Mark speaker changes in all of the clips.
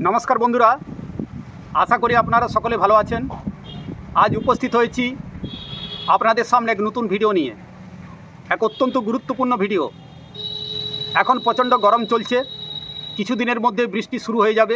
Speaker 1: নমস্কার বন্ধুরা, আশা করি আপনারা সকলে ভালো আছেন। আজ উপস্থিত হয়েছি আপনাদের সামনে এক নতুন ভিডিও নিয়ে, এক অত্যন্ত গুরুত্বপূর্ণ ভিডিও। এখন প্রচণ্ড গরম চলছে, কিছুদিনের মধ্যে বৃষ্টি শুরু হয়ে যাবে।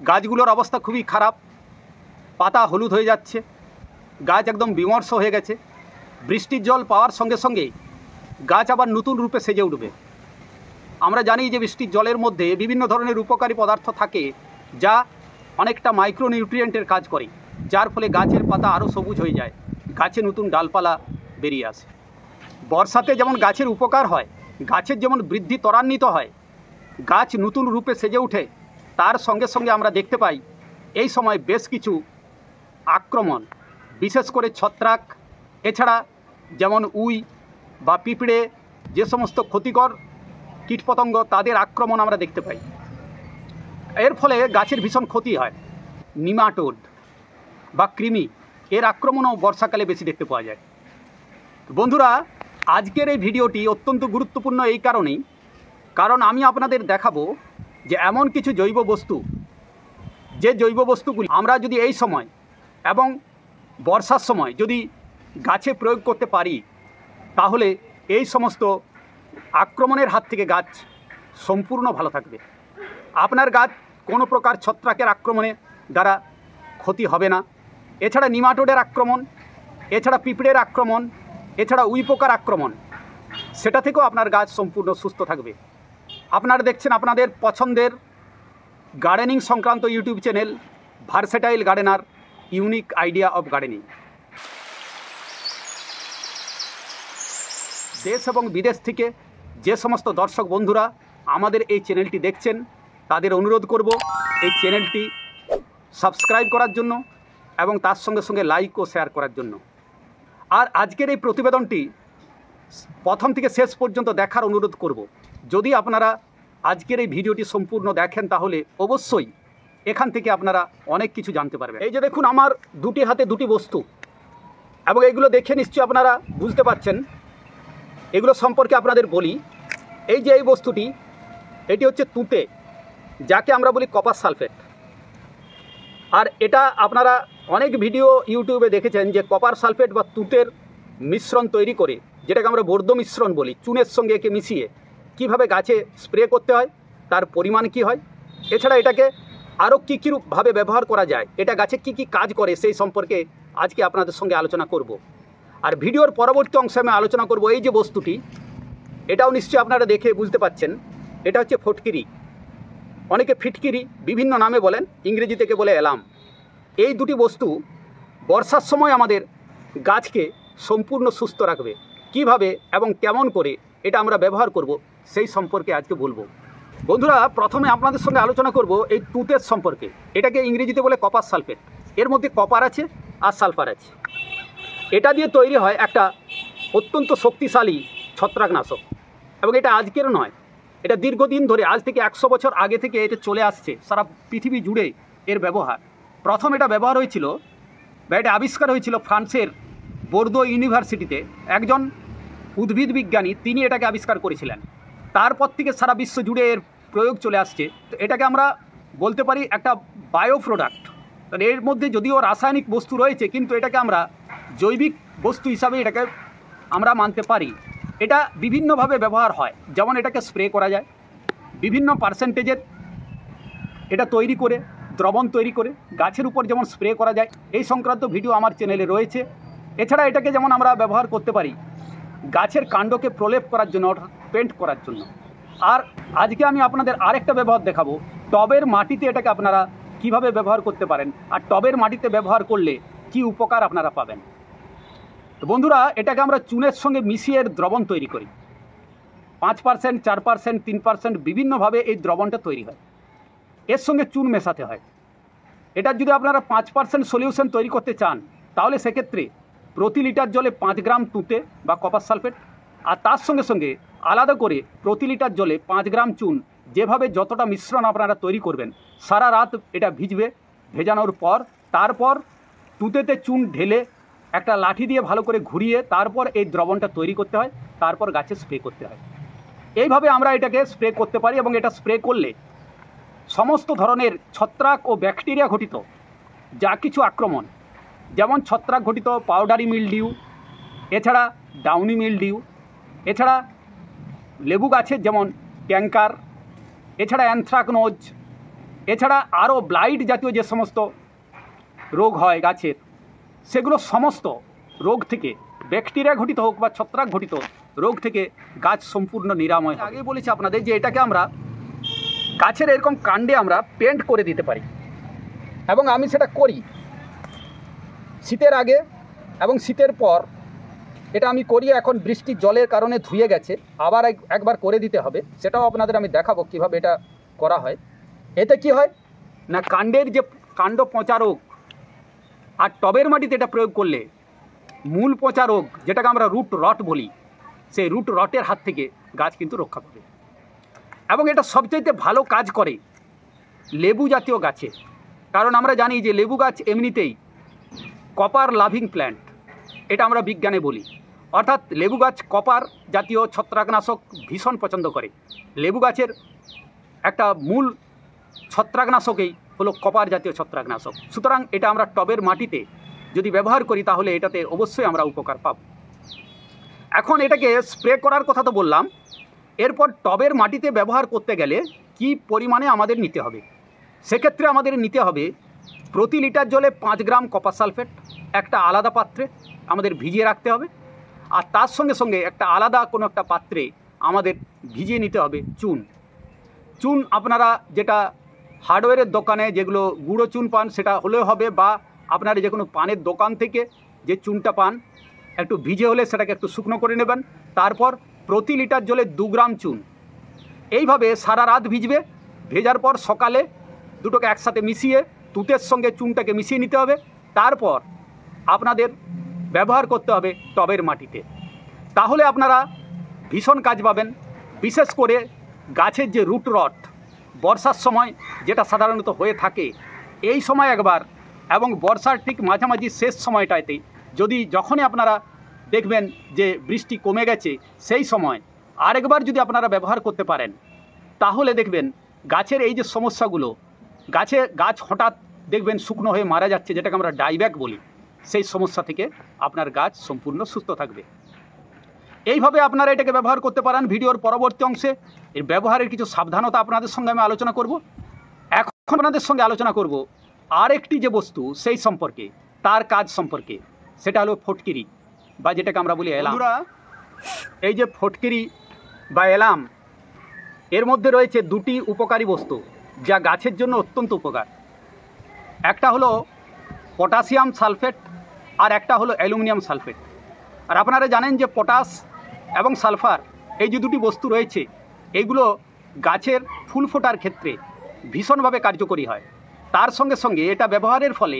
Speaker 1: গাছগুলোর অবস্থা খুবই খারাপ, পাতা হলুদ হয়ে যাচ্ছে, গাছ একদম বিমর্ষ হয়ে গেছে। বৃষ্টির জল পাওয়ার সঙ্গে সঙ্গেই গাছ আবার নতুন রূপে সেজে উঠবে। আমরা জানি যে বৃষ্টির জলের মধ্যে বিভিন্ন ধরনের উপকারী পদার্থ থাকে, যা অনেকটা মাইক্রোনিউট্রিয়েন্টের কাজ করে, যার ফলে গাছের পাতা আরও সবুজ হয়ে যায়, গাছে নতুন ডালপালা বেরিয়ে আসে। বর্ষাতে যেমন গাছের উপকার হয়, গাছের যেমন বৃদ্ধি ত্বরান্বিত হয়, গাছ নতুন রূপে সেজে ওঠে, তার সঙ্গে সঙ্গে আমরা দেখতে পাই এই সময় বেশ কিছু আক্রমণ, বিশেষ করে ছত্রাক, এছাড়া যেমন উই বা পিঁপড়ে, যে সমস্ত ক্ষতিকর কীটপতঙ্গ, তাদের আক্রমণ আমরা দেখতে পাই। এর ফলে গাছের ভীষণ ক্ষতি হয়। নিমাটোড বা কৃমি, এর আক্রমণও বর্ষাকালে বেশি দেখতে পাওয়া যায়। বন্ধুরা, আজকের এই ভিডিওটি অত্যন্ত গুরুত্বপূর্ণ এই কারণেই, কারণ আমি আপনাদের দেখাবো যে এমন কিছু জৈব বস্তু, যে জৈব বস্তুগুলি আমরা যদি এই সময় এবং বর্ষার সময় যদি গাছে প্রয়োগ করতে পারি, তাহলে এই সমস্ত আক্রমণের হাত থেকে গাছ সম্পূর্ণ ভালো থাকবে। আপনার গাছ কোনো প্রকার ছত্রাকের আক্রমণে দ্বারা ক্ষতি হবে না। এছাড়া নিমাটোডের আক্রমণ, এছাড়া পিঁপড়ের আক্রমণ, এছাড়া উই পোকার আক্রমণ, সেটা থেকেও আপনার গাছ সম্পূর্ণ সুস্থ থাকবে। আপনারা দেখছেন আপনাদের পছন্দের গার্ডেনিং সংক্রান্ত YouTube channel versatile gardener, unique idea of gardening. দেশ এবং বিদেশ থেকে যে সমস্ত দর্শক বন্ধুরা আমাদের এই চ্যানেলটি দেখছেন, তাদের অনুরোধ করব এই চ্যানেলটি সাবস্ক্রাইব করার জন্য এবং তার সঙ্গে সঙ্গে লাইক ও শেয়ার করার জন্য। আর আজকের এই প্রতিবেদনটি প্রথম থেকে শেষ পর্যন্ত দেখার অনুরোধ করব। যদি আপনারা আজকের এই ভিডিওটি সম্পূর্ণ দেখেন, তাহলে অবশ্যই এখান থেকে আপনারা অনেক কিছু জানতে পারবেন। এই যে দেখুন, আমার দুটি হাতে দুটি বস্তু, এবং এগুলো দেখে নিশ্চয়ই আপনারা বুঝতে পারছেন। এগুলো সম্পর্কে আপনাদের বলি। এই যে এই বস্তুটি, এটি হচ্ছে তুঁতে, যাকে আমরা বলি কপার সালফেট। আর এটা আপনারা অনেক ভিডিও ইউটিউবে দেখেছেন যে কপার সালফেট বা তুঁতের মিশ্রণ তৈরি করে, যেটাকে আমরা বর্জ্য মিশ্রণ বলি, চুনের সঙ্গে একে মিশিয়ে কিভাবে গাছে স্প্রে করতে হয়, তার পরিমাণ কি হয়, এছাড়া এটাকে আরও কী কীভাবে ব্যবহার করা যায়, এটা গাছে কি কি কাজ করে, সেই সম্পর্কে আজকে আপনাদের সঙ্গে আলোচনা করব। আর ভিডিওর পরবর্তী অংশে আমি আলোচনা করব এই যে বস্তুটি, এটাও নিশ্চয়ই আপনারা দেখে বুঝতে পাচ্ছেন, এটা হচ্ছে ফটকিরি, অনেকে ফিটকিরি বিভিন্ন নামে বলেন, ইংরেজি থেকে বলে এলাম। এই দুটি বস্তু বর্ষার সময় আমাদের গাছকে সম্পূর্ণ সুস্থ রাখবে। কিভাবে এবং কেমন করে এটা আমরা ব্যবহার করব, সেই সম্পর্কে আজকে বলবো। বন্ধুরা, প্রথমে আপনাদের সঙ্গে আলোচনা করব এই তুঁতের সম্পর্কে। এটাকে ইংরেজিতে বলে কপার সালফেট। এর মধ্যে কপার আছে আর সালফার আছে। এটা দিয়ে তৈরি হয় একটা অত্যন্ত শক্তিশালী ছত্রাকনাশক, এবং এটা আজকের নয়, এটা দীর্ঘদিন ধরে, আজ থেকে 100 বছর আগে থেকে এটা চলে আসছে সারা পৃথিবী জুড়ে এর ব্যবহার। প্রথম এটা ব্যবহার হয়েছিল বা এটা আবিষ্কার হয়েছিল ফ্রান্সের বোর্দো ইউনিভার্সিটিতে। একজন উদ্ভিদ বিজ্ঞানী, তিনি এটাকে আবিষ্কার করেছিলেন। তারপর থেকে সারা বিশ্ব জুড়ে এর প্রয়োগ চলে আসছে। তো এটাকে আমরা বলতে পারি একটা বায়ো প্রোডাক্ট। এর মধ্যে যদিও রাসায়নিক বস্তু রয়েছে, কিন্তু এটাকে আমরা জৈবিক বস্তু হিসাবে এটাকে আমরা মানতে পারি। এটা বিভিন্নভাবে ব্যবহার হয়, যেমন এটাকে স্প্রে করা যায়, বিভিন্ন পার্সেন্টেজের এটা তৈরি করে, দ্রবণ তৈরি করে গাছের উপর যেমন স্প্রে করা যায়, এই সংক্রান্ত ভিডিও আমার চ্যানেলে রয়েছে। এছাড়া এটাকে যেমন আমরা ব্যবহার করতে পারি গাছের কাণ্ডকে প্রলেপ করার জন্য, অর্থাৎ পেন্ট করার জন্য। আর আজকে আমি আপনাদের আরেকটা ব্যবহার দেখাবো, টবের মাটিতে এটাকে আপনারা কিভাবে ব্যবহার করতে পারেন, আর টবের মাটিতে ব্যবহার করলে কি উপকার আপনারা পাবেন। তো বন্ধুরা, এটাকে আমরা চুনের সঙ্গে মিশিয়ে এর দ্রবণ তৈরি করি। 5%, 4%, 3% বিভিন্নভাবে এই দ্রবণটা তৈরি হয়। এর সঙ্গে চুন মেশাতে হয়। এটার যদি আপনারা 5% সলিউশন তৈরি করতে চান, তাহলে সেক্ষেত্রে প্রতি লিটার জলে 5 গ্রাম তুঁতে বা কপার সালফেট, আর তার সঙ্গে সঙ্গে আলাদা করে প্রতি লিটার জলে 5 গ্রাম চুন, যেভাবে যতটা মিশ্রণ আপনারা তৈরি করবেন, সারা রাত এটা ভিজবে। ভেজানোর পর তারপর তুঁতেতে চুন ঢেলে একটা লাঠি দিয়ে ভালো করে ঘুরিয়ে তারপর এই দ্রবণটা তৈরি করতে হয়, তারপর গাছে স্প্রে করতে হয়। এইভাবে আমরা এটাকে স্প্রে করতে পারি, এবং এটা স্প্রে করলে সমস্ত ধরনের ছত্রাক ও ব্যাকটেরিয়া ঘটিত যা কিছু আক্রমণ, যেমন ছত্রাক ঘটিত পাউডারি মিলডিউ, এছাড়া ডাউনি মিলডিউ, এছাড়া লেবু গাছের যেমন ক্যাঙ্কার, এছাড়া অ্যানথ্রাকনোজ, এছাড়া আরও ব্লাইট জাতীয় যে সমস্ত রোগ হয় গাছের, সেগুলো সমস্ত রোগ থেকে, ব্যাকটেরিয়া ঘটিত হোক বা ছত্রাক ঘটিত রোগ থেকে গাছ সম্পূর্ণ নিরাময়। আগেই বলেছি আপনাদের যে এটাকে আমরা গাছের এরকম কাণ্ডে আমরা পেন্ট করে দিতে পারি, এবং আমি সেটা করি শীতের আগে এবং শীতের পর। এটা আমি করি, এখন বৃষ্টির জলের কারণে ধুয়ে গেছে, আবার একবার করে দিতে হবে। সেটাও আপনাদের আমি দেখাবো কীভাবে এটা করা হয়। এতে কি হয় না, কাণ্ডের যে কাণ্ড পচা রোগ, আর টবের মাটিতে এটা প্রয়োগ করলে মূল পচা রোগ, যেটাকে আমরা রুট রট বলি, সেই রুট রটের হাত থেকে গাছ কিন্তু রক্ষা পাবে। এবং এটা সবচাইতে ভালো কাজ করে লেবু জাতীয় গাছে, কারণ আমরা জানি যে লেবু গাছ এমনিতেই কপার লাভিং প্ল্যান্ট, এটা আমরা বিজ্ঞানে বলি। অর্থাৎ লেবু গাছ কপার জাতীয় ছত্রাকনাশক ভীষণ পছন্দ করে। লেবু গাছের একটা মূল ছত্রাকনাশকই হলো কপার জাতীয় ছত্রাকনাশক। সুতরাং এটা আমরা টবের মাটিতে যদি ব্যবহার করি তাহলে এটাতে অবশ্যই আমরা উপকার পাব। এখন এটাকে স্প্রে করার কথা তো বললাম, এরপর টবের মাটিতে ব্যবহার করতে গেলে কি পরিমাণে আমাদের নিতে হবে। সেক্ষেত্রে আমাদের নিতে হবে প্রতি লিটার জলে 5 গ্রাম কপার সালফেট একটা আলাদা পাত্রে আমাদের ভিজিয়ে রাখতে হবে। আর তার সঙ্গে সঙ্গে একটা আলাদা কোনো একটা পাত্রে আমাদের ভিজিয়ে নিতে হবে চুন। চুন আপনারা যেটা হার্ডওয়্যারের দোকানে যেগুলো গুঁড়ো চুন পান সেটা হলেও হবে, বা আপনারা যে কোনো পানের দোকান থেকে যে চুনটা পান একটু ভিজে হলে সেটাকে একটু শুকনো করে নেবেন। তারপর প্রতি লিটার জলে 2 গ্রাম চুন, এইভাবে সারা রাত ভিজবে। ভেজার পর সকালে দুটোকে একসাথে মিশিয়ে তুতের সঙ্গে চুনটাকে মিশিয়ে নিতে হবে। তারপর আপনাদের ব্যবহার করতে হবে টবের মাটিতে, তাহলে আপনারা ভীষণ কাজ পাবেন। বিশেষ করে গাছের যে রুট রট বর্ষার সময় যেটা সাধারণত হয়ে থাকে, এই সময় একবার, এবং বর্ষার ঠিক মাঝামাঝি শেষ সময়টাতে যখনই আপনারা দেখবেন যে বৃষ্টি কমে গেছে, সেই সময় আরেকবার যদি আপনারা ব্যবহার করতে পারেন তাহলে দেখবেন গাছের এই যে সমস্যাগুলো, গাছ হঠাৎ দেখবেন শুকনো হয়ে মারা যাচ্ছে, যেটাকে আমরা ডাইব্যাক বলি, সেই সমস্যা থেকে আপনার গাছ সম্পূর্ণ সুস্থ থাকবে। এইভাবে আপনারা এটাকে ব্যবহার করতে পারেন। ভিডিওর পরবর্তী অংশে এর ব্যবহারের কিছু সাবধানতা আপনাদের সঙ্গে আমি আলোচনা করব। এখন আপনাদের সঙ্গে আলোচনা করব আরেকটি যে বস্তু সেই সম্পর্কে, তার কাজ সম্পর্কে, সেটা হলো ফটকিরি, বা যেটাকে আমরা বলি এলাম। এই যে ফটকিরি বা এলাম, এর মধ্যে রয়েছে 2টি উপকারী বস্তু যা গাছের জন্য অত্যন্ত উপকার। একটা হলো পটাশিয়াম সালফেট আর একটা হলো অ্যালুমিনিয়াম সালফেট। আর আপনারা জানেন যে পটাশ এবং সালফার এই যে 2টি বস্তু রয়েছে, এইগুলো গাছের ফুল ফোটার ক্ষেত্রে ভীষণভাবে কার্যকরী হয়। তার সঙ্গে সঙ্গে এটা ব্যবহারের ফলে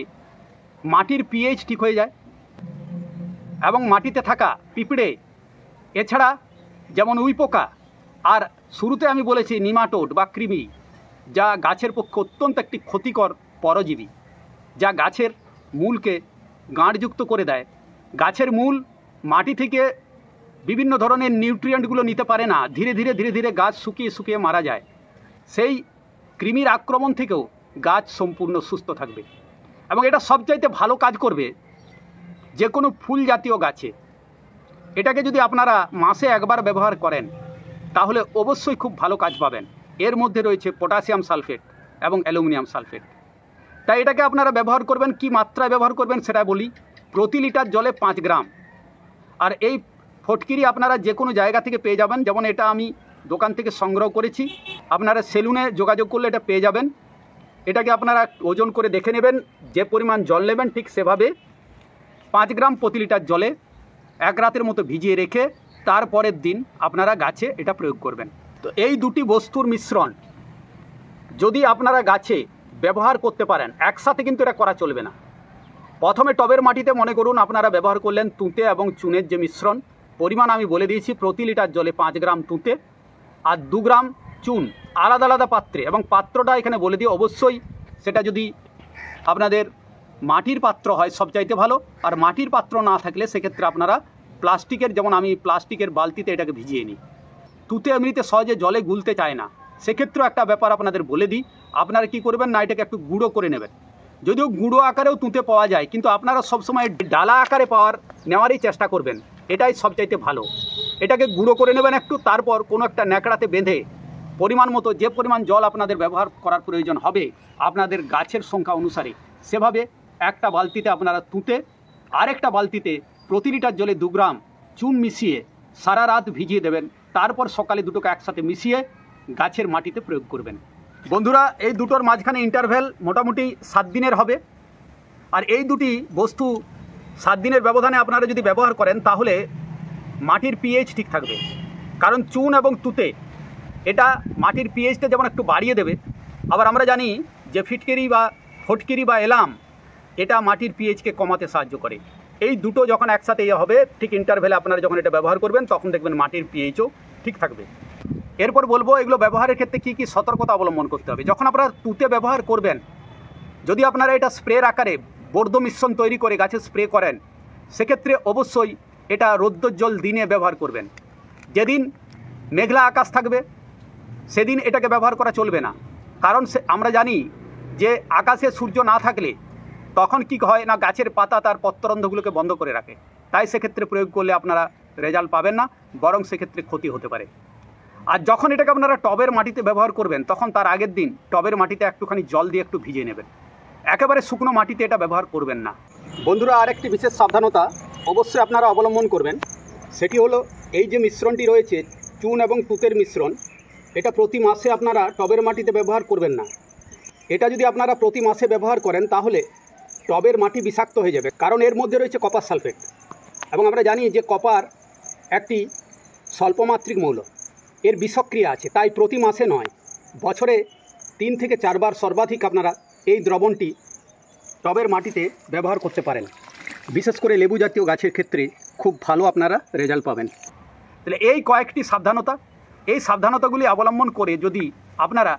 Speaker 1: মাটির পিএইচ ঠিক হয়ে যায়, এবং মাটিতে থাকা পিঁপড়ে, এছাড়া যেমন উইপোকা, আর শুরুতে আমি বলেছি নিমাটোড বা কৃমি, যা গাছের পক্ষে অত্যন্ত একটি ক্ষতিকর পরজীবী, যা গাছের মূলকে গাঁটযুক্ত করে দেয়। গাছের মূল মাটি থেকে বিভিন্ন ধরনের নিউট্রিয়েন্টগুলো নিতে পারে না, ধীরে ধীরে গাছ শুকিয়ে মারা যায়। সেই কৃমির আক্রমণ থেকেও গাছ সম্পূর্ণ সুস্থ থাকবে, এবং এটা সবচাইতে ভালো কাজ করবে যে কোনো ফুল জাতীয় গাছে। এটাকে যদি আপনারা মাসে একবার ব্যবহার করেন তাহলে অবশ্যই খুব ভালো কাজ পাবেন। এর মধ্যে রয়েছে পটাশিয়াম সালফেট এবং অ্যালুমিনিয়াম সালফেট। তাই এটাকে আপনারা ব্যবহার করবেন, কি মাত্রায় ব্যবহার করবেন সেটা বলি। প্রতি লিটার জলে 5 গ্রাম। আর এই ফটকিরি আপনারা যে কোনো জায়গা থেকে পেয়ে যাবেন, যেমন এটা আমি দোকান থেকে সংগ্রহ করেছি, আপনারা সেলুনে যোগাযোগ করলে এটা পেয়ে যাবেন। এটাকে আপনারা ওজন করে দেখে নেবেন, যে পরিমাণ জল নেবেন ঠিক সেভাবে 5 গ্রাম প্রতি লিটার জলে 1 রাতের মতো ভিজিয়ে রেখে তারপরের দিন আপনারা গাছে এটা প্রয়োগ করবেন। তো এই 2টি বস্তুর মিশ্রণ যদি আপনারা গাছে ব্যবহার করতে পারেন, একসাথে কিন্তু এটা করা চলবে না। প্রথমে টবের মাটিতে মনে করুন আপনারা ব্যবহার করলেন তুঁতে এবং চুনের যে মিশ্রণ, পরিমাণ আমি বলে দিয়েছি, প্রতি লিটার জলে 5 গ্রাম তুঁতে আর 2 গ্রাম চুন আলাদা আলাদা পাত্রে, এবং পাত্রটা এখানে বলে দিই অবশ্যই সেটা যদি আপনাদের মাটির পাত্র হয় সবচাইতে ভালো, আর মাটির পাত্র না থাকলে সেক্ষেত্রে আপনারা প্লাস্টিকের, যেমন আমি প্লাস্টিকের বালতিতে এটাকে ভিজিয়ে নিই। তুঁতে এমনিতে সহজে জলে গুলতে চায় না, সেক্ষেত্রেও একটা ব্যাপার আপনাদের বলে দিই, আপনারা কি করবেন না, এটাকে একটু গুঁড়ো করে নেবেন। যদিও গুঁড়ো আকারেও তুঁতে পাওয়া যায়, কিন্তু আপনারা সবসময় ডালা আকারে নেওয়ারই চেষ্টা করবেন, এটাই সবচাইতে ভালো। এটাকে গুঁড়ো করে নেবেন একটু, তারপর কোনো একটা ন্যাকড়াতে বেঁধে পরিমাণ মতো যে পরিমাণ জল আপনাদের ব্যবহার করার প্রয়োজন হবে আপনাদের গাছের সংখ্যা অনুসারে, সেভাবে একটা বালতিতে আপনারা তুঁতে, আরেকটা বালতিতে প্রতি লিটার জলে 2 গ্রাম চুন মিশিয়ে সারা রাত ভিজিয়ে দেবেন। তারপর সকালে দুটোকে একসাথে মিশিয়ে গাছের মাটিতে প্রয়োগ করবেন। বন্ধুরা, এই দুটোর মাঝখানে ইন্টারভ্যাল মোটামুটি 7 দিনের হবে। আর এই দুটি বস্তু 7 দিনের ব্যবধানে আপনারা যদি ব্যবহার করেন তাহলে মাটির পিএইচ ঠিক থাকবে। কারণ চুন এবং তুঁতে এটা মাটির পিএইচটা যেমন একটু বাড়িয়ে দেবে, আবার আমরা জানি যে ফটকিরি বা এলাম এটা মাটির পিএইচকে কমাতে সাহায্য করে। এই দুটো যখন একসাথে হবে, ঠিক ইন্টারভ্যালে আপনারা যখন এটা ব্যবহার করবেন তখন দেখবেন মাটির পিএইচও ঠিক থাকবে। এরপর বলবো এগুলো ব্যবহারের ক্ষেত্রে কী কী সতর্কতা অবলম্বন করতে হবে। যখন আপনারা তুঁতে ব্যবহার করবেন, যদি আপনারা এটা স্প্রের আকারে বর্ধ মিশ্রণ তৈরি করে গাছে স্প্রে করেন, সেক্ষেত্রে অবশ্যই এটা রৌদ্রোজ্জ্বল দিনে ব্যবহার করবেন। যেদিন মেঘলা আকাশ থাকবে সেদিন এটাকে ব্যবহার করা চলবে না। কারণ আমরা জানি যে আকাশে সূর্য না থাকলে তখন কি হয় না, গাছের পাতা তার পত্ররন্ধ্রগুলোকে বন্ধ করে রাখে। তাই সেক্ষেত্রে প্রয়োগ করলে আপনারা রেজাল্ট পাবেন না, বরং সেক্ষেত্রে ক্ষতি হতে পারে। আর যখন এটাকে আপনারা টবের মাটিতে ব্যবহার করবেন, তখন তার আগের দিন টবের মাটিতে একটুখানি জল দিয়ে একটু ভিজিয়ে নেবেন। একেবারে শুকনো মাটিতে এটা ব্যবহার করবেন না। বন্ধুরা, আরেকটি বিশেষ সাবধানতা অবশ্যই আপনারা অবলম্বন করবেন, সেটি হলো এই যে মিশ্রণটি রয়েছে চুন এবং তুঁতের মিশ্রণ, এটা প্রতি মাসে আপনারা টবের মাটিতে ব্যবহার করবেন না। এটা যদি আপনারা প্রতি মাসে ব্যবহার করেন তাহলে টবের মাটি বিষাক্ত হয়ে যাবে, কারণ এর মধ্যে রয়েছে কপার সালফেট। এবং আমরা জানি যে কপার একটি স্বল্পমাত্রিক মৌল, এর বিষক্রিয়া আছে। তাই প্রতি মাসে নয়, বছরে 3 থেকে 4 বার সর্বাধিক আপনারা এই দ্রবণটি টবের মাটিতে ব্যবহার করতে পারেন। বিশেষ করে লেবু জাতীয় গাছের ক্ষেত্রে খুব ভালো আপনারা রেজাল্ট পাবেন। তাহলে এই কয়েকটি সাবধানতা, এই সাবধানতাগুলি অবলম্বন করে যদি আপনারা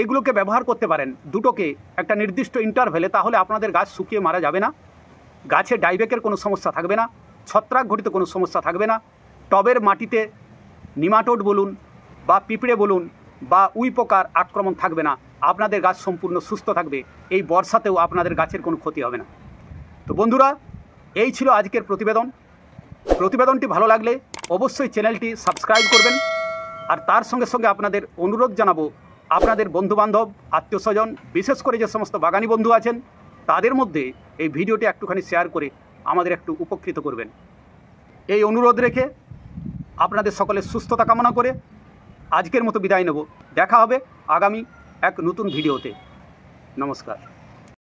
Speaker 1: এইগুলোকে ব্যবহার করতে পারেন দুটোকে একটা নির্দিষ্ট ইন্টারভ্যালে, তাহলে আপনাদের গাছ শুকিয়ে মারা যাবে না, গাছে ডাইব্যাকের কোনো সমস্যা থাকবে না, ছত্রাক ঘটিত কোনো সমস্যা থাকবে না, টবের মাটিতে নিমাটোড বলুন বা পিঁপড়ে বলুন বা উই পোকার আক্রমণ থাকবে না, আপনাদের গাছ সম্পূর্ণ সুস্থ থাকবে। এই বর্ষাতেও আপনাদের গাছের কোনো ক্ষতি হবে না। তো বন্ধুরা, এই ছিল আজকের প্রতিবেদনটি ভালো লাগলে অবশ্যই চ্যানেলটি সাবস্ক্রাইব করবেন। আর তার সঙ্গে সঙ্গে আপনাদের অনুরোধ জানাবো, আপনাদের বন্ধুবান্ধব, আত্মীয় স্বজন, বিশেষ করে যে সমস্ত বাগানি বন্ধু আছেন তাদের মধ্যে এই ভিডিওটি একটুখানি শেয়ার করে আমাদের একটু উপকৃত করবেন। এই অনুরোধ রেখে আপনাদের সকলের সুস্থতা কামনা করে আজকের মতো বিদায় নেব। দেখা হবে আগামী এক নতুন ভিডিওতে। নমস্কার।